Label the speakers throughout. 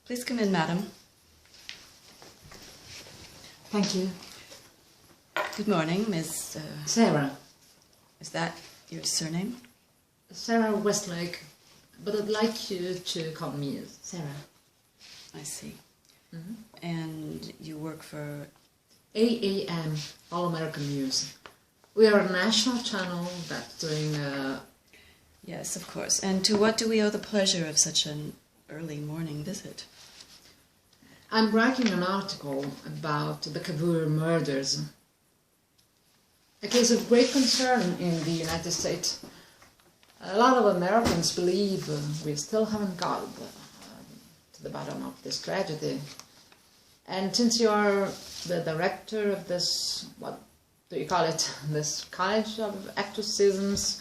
Speaker 1: Please come in, madam.
Speaker 2: Thank you.
Speaker 1: Good morning, Miss...
Speaker 2: Sarah.
Speaker 1: Is that your surname?
Speaker 2: Sarah Westlake. But I'd like you to call me Sarah.
Speaker 1: I see. And you work for...
Speaker 2: AAM, All American News. We are a national channel that's doing...
Speaker 1: Yes, of course. And to what do we owe the pleasure of such an early morning visit?
Speaker 2: I'm writing an article about the Cavour murders. A case of great concern in the United States. A lot of Americans believe we still haven't got to the bottom of this tragedy. And since you are the director of this, what do you call it, this college of actresses?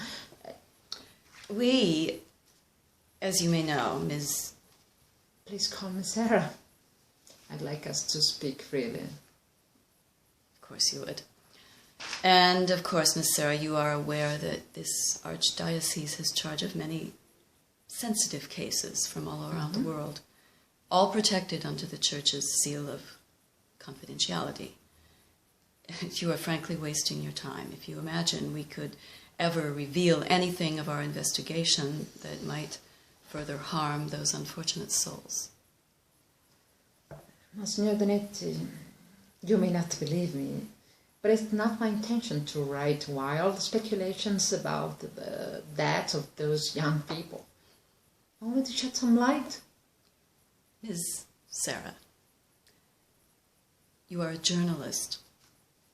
Speaker 1: We, as you may know, Ms...
Speaker 2: Please call me Sarah. I'd like us to speak freely.
Speaker 1: Of course you would. And of course, Miss Sarah, you are aware that this archdiocese has charge of many sensitive cases from all around the world, all protected under the Church's seal of confidentiality. You are frankly wasting your time. If you imagine we could ever reveal anything of our investigation that might further harm those unfortunate souls.
Speaker 2: Monsignor Donetti, you may not believe me, but it's not my intention to write wild speculations about the death of those young people. Only to shed some light.
Speaker 1: Ms. Sarah, you are a journalist.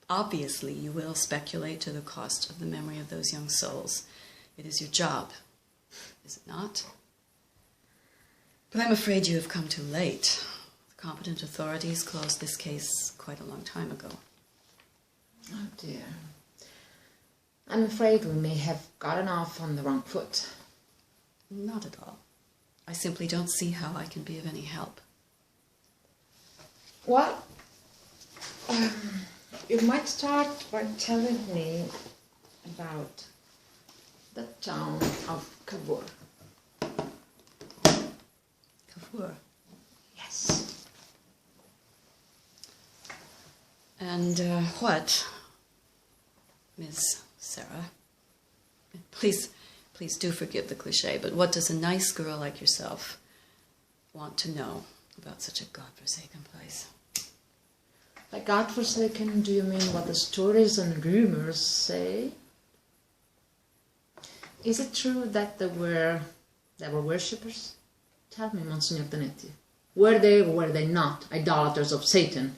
Speaker 1: Obviously, you will speculate to the cost of the memory of those young souls. It is your job, is it not? But I'm afraid you have come too late. The competent authorities closed this case quite a long time ago.
Speaker 2: Oh dear. I'm afraid we may have gotten off on the wrong foot.
Speaker 1: Not at all. I simply don't see how I can be of any help.
Speaker 2: Well, you might start by telling me about the town of Cavour.
Speaker 1: Cavour?
Speaker 2: Yes.
Speaker 1: And what, Ms. Sarah? Please do forgive the cliché, but what does a nice girl like yourself want to know about such a godforsaken place?
Speaker 2: By godforsaken, do you mean what the stories and rumors say? Is it true that there were worshippers? Tell me, Monsignor Donetti. Were they or were they not idolaters of Satan?